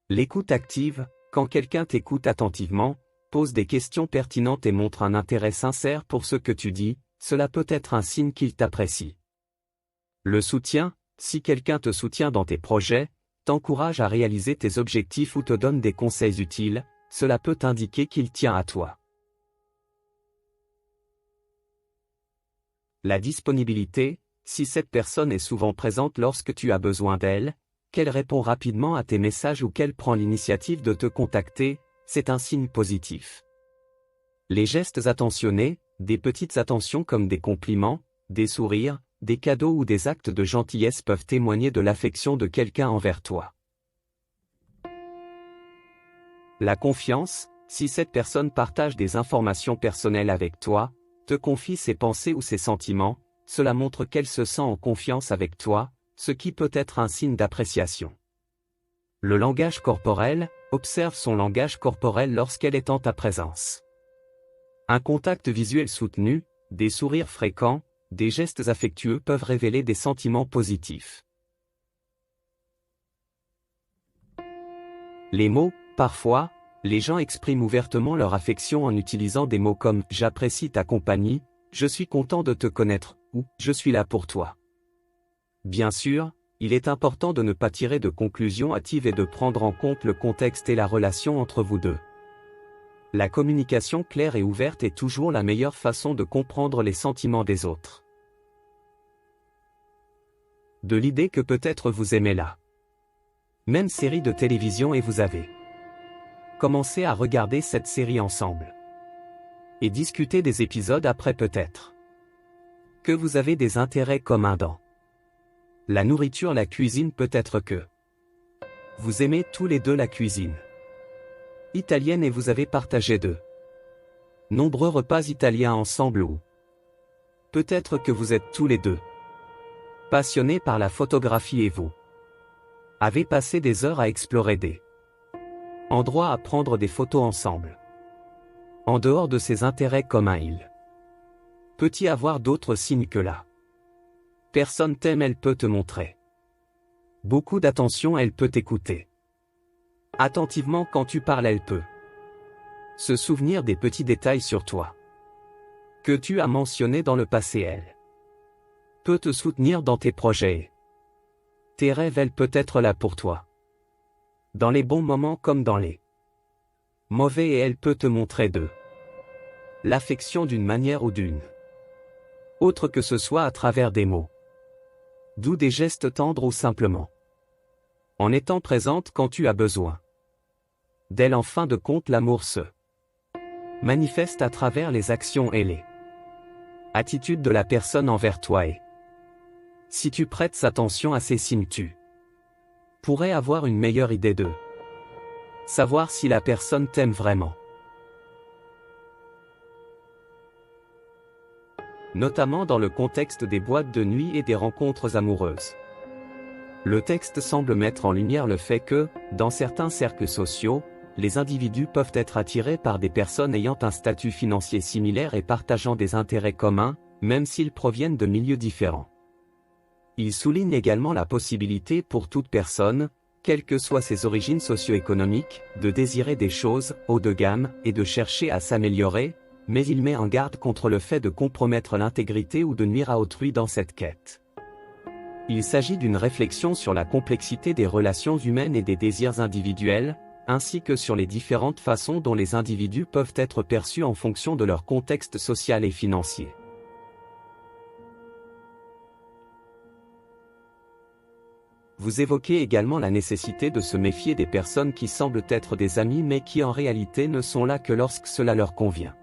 L'écoute active, quand quelqu'un t'écoute attentivement, pose des questions pertinentes et montre un intérêt sincère pour ce que tu dis, cela peut être un signe qu'il t'apprécie. Le soutien, si quelqu'un te soutient dans tes projets, t'encourage à réaliser tes objectifs ou te donne des conseils utiles, cela peut indiquer qu'il tient à toi. La disponibilité, si cette personne est souvent présente lorsque tu as besoin d'elle, qu'elle répond rapidement à tes messages ou qu'elle prend l'initiative de te contacter, c'est un signe positif. Les gestes attentionnés, des petites attentions comme des compliments, des sourires, des cadeaux ou des actes de gentillesse peuvent témoigner de l'affection de quelqu'un envers toi. La confiance, si cette personne partage des informations personnelles avec toi, te confie ses pensées ou ses sentiments, cela montre qu'elle se sent en confiance avec toi, ce qui peut être un signe d'appréciation. Le langage corporel, observe son langage corporel lorsqu'elle est en ta présence. Un contact visuel soutenu, des sourires fréquents, des gestes affectueux peuvent révéler des sentiments positifs. Les mots, parfois, les gens expriment ouvertement leur affection en utilisant des mots comme « j'apprécie ta compagnie »,« je suis content de te connaître » ou « je suis là pour toi ». Bien sûr, il est important de ne pas tirer de conclusions hâtives et de prendre en compte le contexte et la relation entre vous deux. La communication claire et ouverte est toujours la meilleure façon de comprendre les sentiments des autres. De l'idée que peut-être vous aimez la même série de télévision et vous avez commencé à regarder cette série ensemble. Et discuter des épisodes après peut-être que vous avez des intérêts communs dans la nourriture, la cuisine, peut-être que vous aimez tous les deux la cuisine italienne et vous avez partagé de nombreux repas italiens ensemble ou peut-être que vous êtes tous les deux passionnés par la photographie et vous avez passé des heures à explorer des endroits à prendre des photos ensemble. En dehors de ces intérêts communs, il peut y avoir d'autres signes que la personne t'aime, elle peut te montrer beaucoup d'attention, elle peut t'écouter attentivement quand tu parles, elle peut se souvenir des petits détails sur toi que tu as mentionnés dans le passé, elle peut te soutenir dans tes projets. Tes rêves, elle peut être là pour toi dans les bons moments comme dans les mauvais et elle peut te montrer de l'affection d'une manière ou d'une autre, que ce soit à travers des mots doux, des gestes tendres ou simplement en étant présente quand tu as besoin d'elle. En fin de compte, l'amour se manifeste à travers les actions et les attitudes de la personne envers toi, et si tu prêtes attention à ces signes, tu pourrais avoir une meilleure idée de savoir si la personne t'aime vraiment. Notamment dans le contexte des boîtes de nuit et des rencontres amoureuses. Le texte semble mettre en lumière le fait que, dans certains cercles sociaux, les individus peuvent être attirés par des personnes ayant un statut financier similaire et partageant des intérêts communs, même s'ils proviennent de milieux différents. Il souligne également la possibilité pour toute personne, quelles que soient ses origines socio-économiques, de désirer des choses haut de gamme et de chercher à s'améliorer, mais il met en garde contre le fait de compromettre l'intégrité ou de nuire à autrui dans cette quête. Il s'agit d'une réflexion sur la complexité des relations humaines et des désirs individuels, ainsi que sur les différentes façons dont les individus peuvent être perçus en fonction de leur contexte social et financier. Vous évoquez également la nécessité de se méfier des personnes qui semblent être des amis mais qui en réalité ne sont là que lorsque cela leur convient.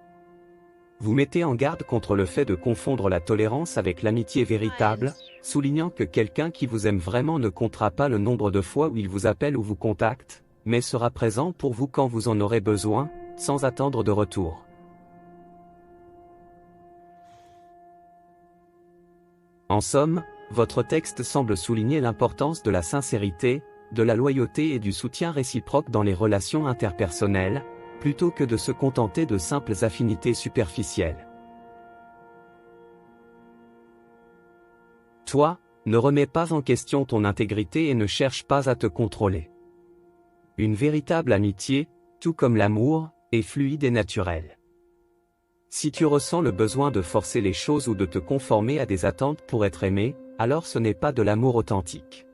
Vous mettez en garde contre le fait de confondre la tolérance avec l'amitié véritable, soulignant que quelqu'un qui vous aime vraiment ne comptera pas le nombre de fois où il vous appelle ou vous contacte, mais sera présent pour vous quand vous en aurez besoin, sans attendre de retour. En somme, votre texte semble souligner l'importance de la sincérité, de la loyauté et du soutien réciproque dans les relations interpersonnelles, plutôt que de se contenter de simples affinités superficielles. Toi, ne remets pas en question ton intégrité et ne cherche pas à te contrôler. Une véritable amitié, tout comme l'amour, est fluide et naturelle. Si tu ressens le besoin de forcer les choses ou de te conformer à des attentes pour être aimé, alors ce n'est pas de l'amour authentique.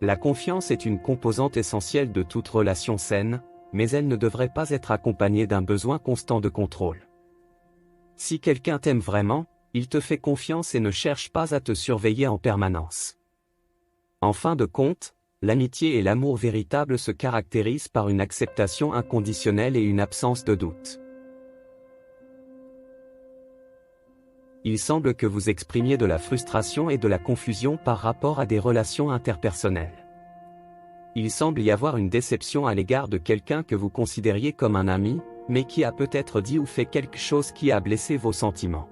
La confiance est une composante essentielle de toute relation saine, mais elle ne devrait pas être accompagnée d'un besoin constant de contrôle. Si quelqu'un t'aime vraiment, il te fait confiance et ne cherche pas à te surveiller en permanence. En fin de compte, l'amitié et l'amour véritable se caractérisent par une acceptation inconditionnelle et une absence de doute. Il semble que vous exprimiez de la frustration et de la confusion par rapport à des relations interpersonnelles. Il semble y avoir une déception à l'égard de quelqu'un que vous considériez comme un ami, mais qui a peut-être dit ou fait quelque chose qui a blessé vos sentiments.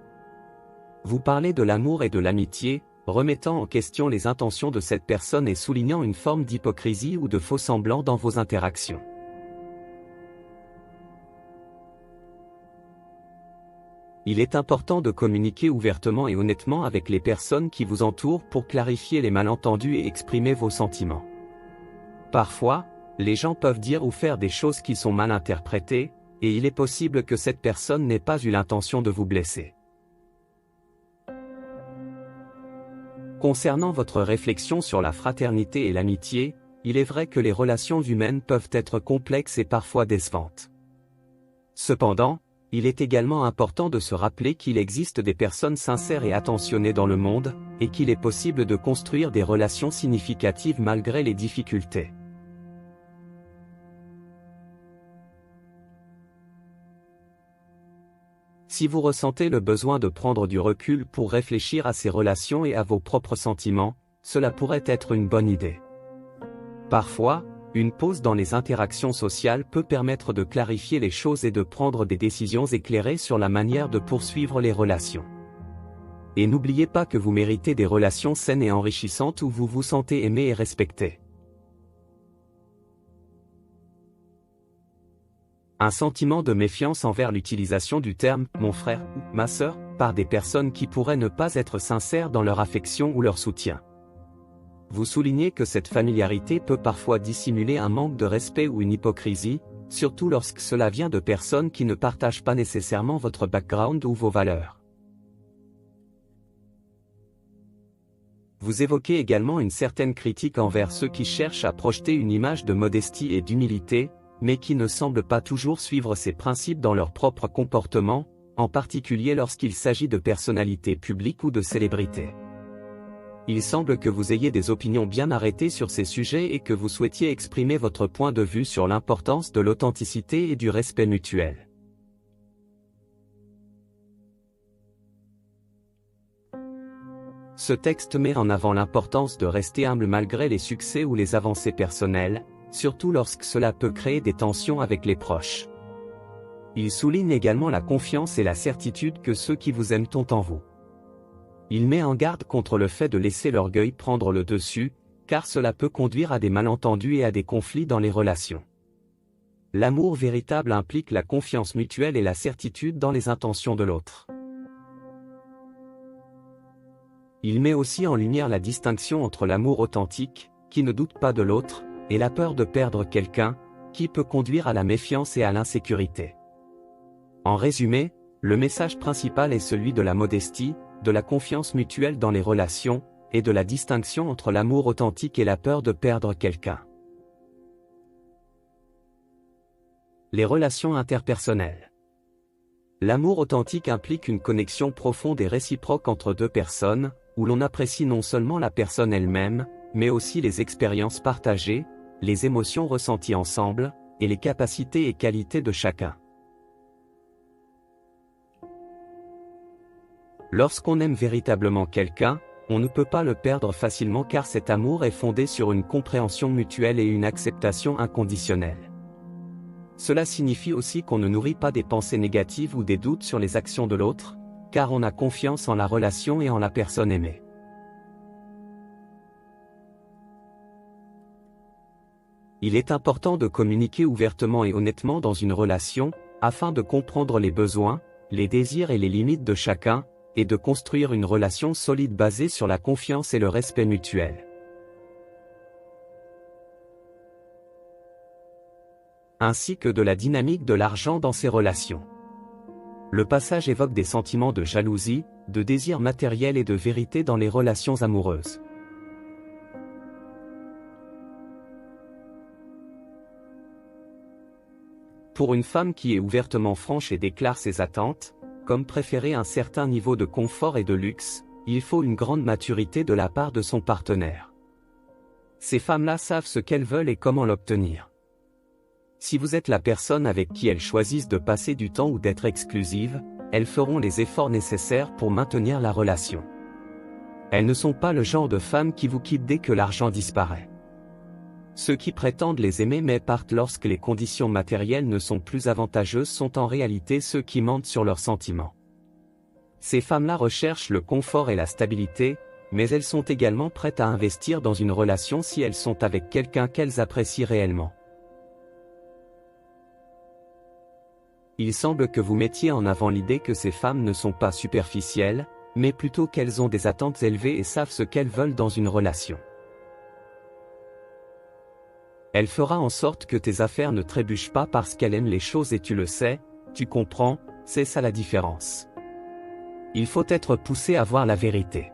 Vous parlez de l'amour et de l'amitié, remettant en question les intentions de cette personne et soulignant une forme d'hypocrisie ou de faux-semblant dans vos interactions. Il est important de communiquer ouvertement et honnêtement avec les personnes qui vous entourent pour clarifier les malentendus et exprimer vos sentiments. Parfois, les gens peuvent dire ou faire des choses qui sont mal interprétées, et il est possible que cette personne n'ait pas eu l'intention de vous blesser. Concernant votre réflexion sur la fraternité et l'amitié, il est vrai que les relations humaines peuvent être complexes et parfois décevantes. Cependant, il est également important de se rappeler qu'il existe des personnes sincères et attentionnées dans le monde, et qu'il est possible de construire des relations significatives malgré les difficultés. Si vous ressentez le besoin de prendre du recul pour réfléchir à ces relations et à vos propres sentiments, cela pourrait être une bonne idée. Parfois, une pause dans les interactions sociales peut permettre de clarifier les choses et de prendre des décisions éclairées sur la manière de poursuivre les relations. Et n'oubliez pas que vous méritez des relations saines et enrichissantes où vous vous sentez aimé et respecté. Un sentiment de méfiance envers l'utilisation du terme « mon frère » ou « ma sœur » par des personnes qui pourraient ne pas être sincères dans leur affection ou leur soutien. Vous soulignez que cette familiarité peut parfois dissimuler un manque de respect ou une hypocrisie, surtout lorsque cela vient de personnes qui ne partagent pas nécessairement votre background ou vos valeurs. Vous évoquez également une certaine critique envers ceux qui cherchent à projeter une image de modestie et d'humilité, mais qui ne semblent pas toujours suivre ces principes dans leur propre comportement, en particulier lorsqu'il s'agit de personnalités publiques ou de célébrités. Il semble que vous ayez des opinions bien arrêtées sur ces sujets et que vous souhaitiez exprimer votre point de vue sur l'importance de l'authenticité et du respect mutuel. Ce texte met en avant l'importance de rester humble malgré les succès ou les avancées personnelles, surtout lorsque cela peut créer des tensions avec les proches. Il souligne également la confiance et la certitude que ceux qui vous aiment ont en vous. Il met en garde contre le fait de laisser l'orgueil prendre le dessus, car cela peut conduire à des malentendus et à des conflits dans les relations. L'amour véritable implique la confiance mutuelle et la certitude dans les intentions de l'autre. Il met aussi en lumière la distinction entre l'amour authentique, qui ne doute pas de l'autre, et la peur de perdre quelqu'un, qui peut conduire à la méfiance et à l'insécurité. En résumé, le message principal est celui de la modestie, de la confiance mutuelle dans les relations, et de la distinction entre l'amour authentique et la peur de perdre quelqu'un. Les relations interpersonnelles. L'amour authentique implique une connexion profonde et réciproque entre deux personnes, où l'on apprécie non seulement la personne elle-même, mais aussi les expériences partagées, les émotions ressenties ensemble, et les capacités et qualités de chacun. Lorsqu'on aime véritablement quelqu'un, on ne peut pas le perdre facilement car cet amour est fondé sur une compréhension mutuelle et une acceptation inconditionnelle. Cela signifie aussi qu'on ne nourrit pas des pensées négatives ou des doutes sur les actions de l'autre, car on a confiance en la relation et en la personne aimée. Il est important de communiquer ouvertement et honnêtement dans une relation, afin de comprendre les besoins, les désirs et les limites de chacun, et de construire une relation solide basée sur la confiance et le respect mutuel. ainsi que de la dynamique de l'argent dans ses relations. Le passage évoque des sentiments de jalousie, de désir matériel et de vérité dans les relations amoureuses. Pour une femme qui est ouvertement franche et déclare ses attentes, comme préférer un certain niveau de confort et de luxe, il faut une grande maturité de la part de son partenaire. Ces femmes-là savent ce qu'elles veulent et comment l'obtenir. Si vous êtes la personne avec qui elles choisissent de passer du temps ou d'être exclusives, elles feront les efforts nécessaires pour maintenir la relation. Elles ne sont pas le genre de femmes qui vous quittent dès que l'argent disparaît. Ceux qui prétendent les aimer mais partent lorsque les conditions matérielles ne sont plus avantageuses sont en réalité ceux qui mentent sur leurs sentiments. Ces femmes-là recherchent le confort et la stabilité, mais elles sont également prêtes à investir dans une relation si elles sont avec quelqu'un qu'elles apprécient réellement. Il semble que vous mettiez en avant l'idée que ces femmes ne sont pas superficielles, mais plutôt qu'elles ont des attentes élevées et savent ce qu'elles veulent dans une relation. Elle fera en sorte que tes affaires ne trébuchent pas parce qu'elle aime les choses et tu le sais, tu comprends, c'est ça la différence. Il faut être poussé à voir la vérité.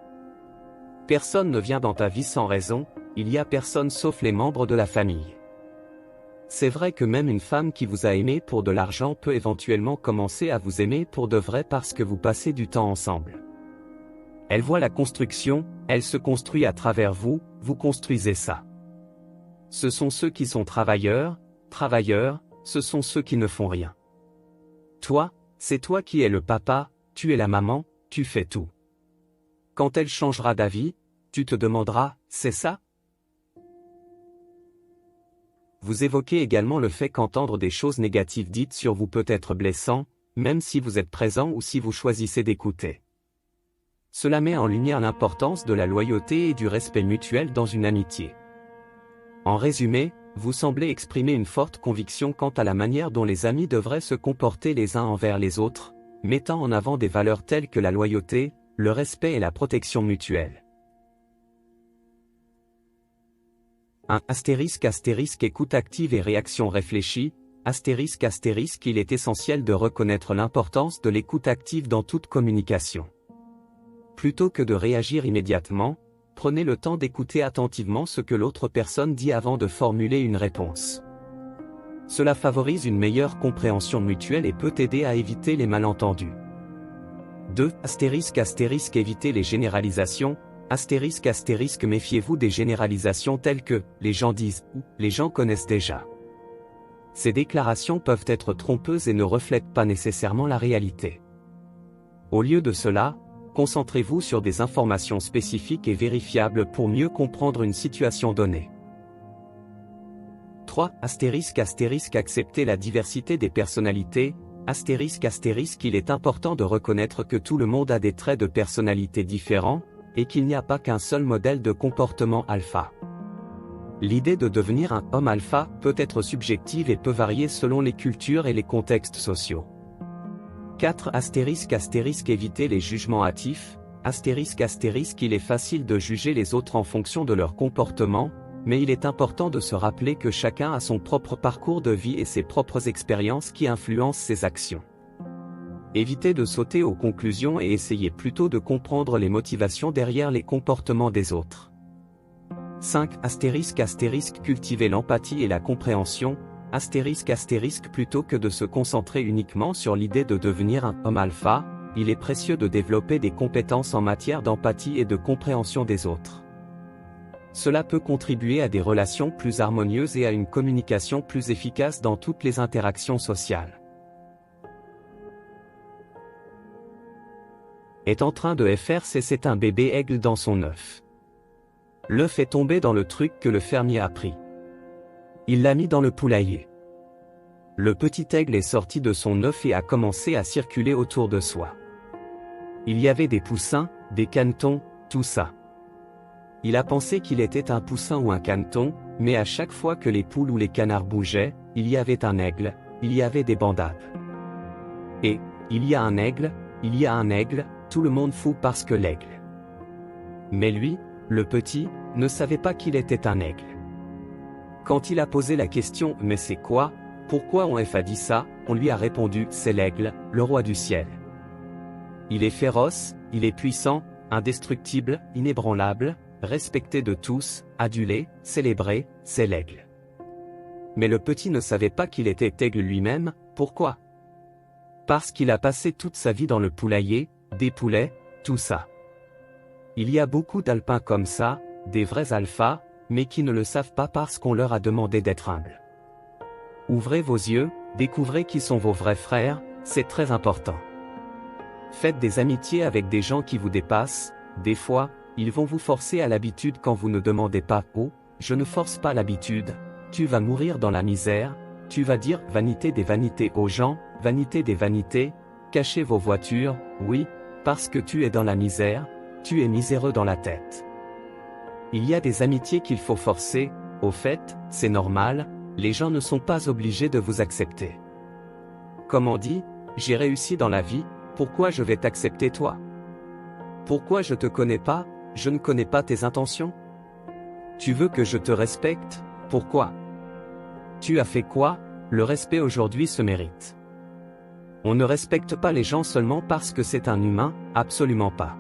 Personne ne vient dans ta vie sans raison, il y a personne sauf les membres de la famille. C'est vrai que même une femme qui vous a aimé pour de l'argent peut éventuellement commencer à vous aimer pour de vrai parce que vous passez du temps ensemble. Elle voit la construction, elle se construit à travers vous, vous construisez ça. Ce sont ceux qui sont travailleurs, ce sont ceux qui ne font rien. Toi, c'est toi qui es le papa, tu es la maman, tu fais tout. Quand elle changera d'avis, tu te demanderas, c'est ça ? Vous évoquez également le fait qu'entendre des choses négatives dites sur vous peut être blessant, même si vous êtes présent ou si vous choisissez d'écouter. Cela met en lumière l'importance de la loyauté et du respect mutuel dans une amitié. En résumé, vous semblez exprimer une forte conviction quant à la manière dont les amis devraient se comporter les uns envers les autres, mettant en avant des valeurs telles que la loyauté, le respect et la protection mutuelle. Écoute active et réaction réfléchie, il est essentiel de reconnaître l'importance de l'écoute active dans toute communication. Plutôt que de réagir immédiatement, prenez le temps d'écouter attentivement ce que l'autre personne dit avant de formuler une réponse. Cela favorise une meilleure compréhension mutuelle et peut aider à éviter les malentendus. 2. Évitez les généralisations. Méfiez-vous des généralisations telles que « les gens disent » ou « les gens connaissent déjà ». Ces déclarations peuvent être trompeuses et ne reflètent pas nécessairement la réalité. Au lieu de cela, concentrez-vous sur des informations spécifiques et vérifiables pour mieux comprendre une situation donnée. 3. Acceptez la diversité des personnalités. Il est important de reconnaître que tout le monde a des traits de personnalité différents, et qu'il n'y a pas qu'un seul modèle de comportement alpha. L'idée de devenir un homme alpha peut être subjective et peut varier selon les cultures et les contextes sociaux. 4. Évitez les jugements hâtifs. Il est facile de juger les autres en fonction de leur comportement, mais il est important de se rappeler que chacun a son propre parcours de vie et ses propres expériences qui influencent ses actions. Évitez de sauter aux conclusions et essayez plutôt de comprendre les motivations derrière les comportements des autres. 5. Cultivez l'empathie et la compréhension. Plutôt que de se concentrer uniquement sur l'idée de devenir un homme alpha, il est précieux de développer des compétences en matière d'empathie et de compréhension des autres. Cela peut contribuer à des relations plus harmonieuses et à une communication plus efficace dans toutes les interactions sociales. Est en train de faire c'est un bébé aigle dans son œuf. L'œuf est tombé dans le truc que le fermier a pris. Il l'a mis dans le poulailler. Le petit aigle est sorti de son œuf et a commencé à circuler autour de soi. Il y avait des poussins, des canetons, tout ça. Il a pensé qu'il était un poussin ou un caneton, mais à chaque fois que les poules ou les canards bougeaient, il y avait un aigle, il y avait des bandades. Et, il y a un aigle, tout le monde fout parce que l'aigle. Mais lui, le petit, ne savait pas qu'il était un aigle. Quand il a posé la question « Mais c'est quoi ?» Pourquoi on a dit ça? On lui a répondu, c'est l'aigle, le roi du ciel. Il est féroce, il est puissant, indestructible, inébranlable, respecté de tous, adulé, célébré, c'est l'aigle. Mais le petit ne savait pas qu'il était aigle lui-même, pourquoi? Parce qu'il a passé toute sa vie dans le poulailler, des poulets, tout ça. Il y a beaucoup d'alpins comme ça, des vrais alphas, mais qui ne le savent pas parce qu'on leur a demandé d'être humbles. Ouvrez vos yeux, découvrez qui sont vos vrais frères, c'est très important. Faites des amitiés avec des gens qui vous dépassent, des fois, ils vont vous forcer à l'habitude quand vous ne demandez pas « Oh, je ne force pas l'habitude, tu vas mourir dans la misère », tu vas dire « vanité des vanités » aux gens, « vanité des vanités », cachez vos voitures, oui, parce que tu es dans la misère, tu es miséreux dans la tête. Il y a des amitiés qu'il faut forcer, au fait, c'est normal, les gens ne sont pas obligés de vous accepter. Comme on dit, j'ai réussi dans la vie, pourquoi je vais t'accepter toi? Pourquoi je te connais pas, je ne connais pas tes intentions? Tu veux que je te respecte, pourquoi? Tu as fait quoi? Le respect aujourd'hui se mérite. On ne respecte pas les gens seulement parce que c'est un humain, absolument pas.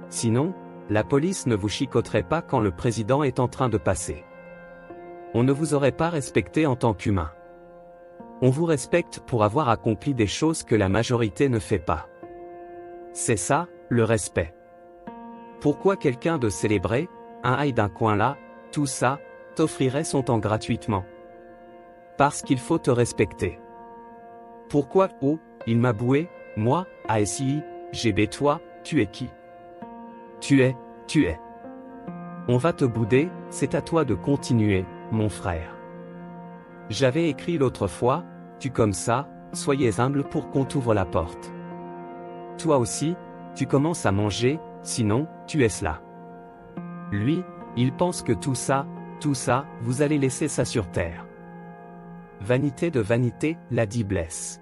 Sinon, la police ne vous chicoterait pas quand le président est en train de passer. On ne vous aurait pas respecté en tant qu'humain. On vous respecte pour avoir accompli des choses que la majorité ne fait pas. C'est ça, le respect. Pourquoi quelqu'un de célébré, un aïe d'un coin là, tout ça, t'offrirait son temps gratuitement? Parce qu'il faut te respecter. Pourquoi, oh, il m'a boué, moi, ASI, GB toi, tu es qui? Tu es. On va te bouder, c'est à toi de continuer, mon frère. J'avais écrit l'autre fois, tu comme ça, soyez humble pour qu'on t'ouvre la porte. Toi aussi, tu commences à manger, sinon, tu es là. Lui, il pense que tout ça, vous allez laisser ça sur terre. Vanité de vanité, l'a dit Bless.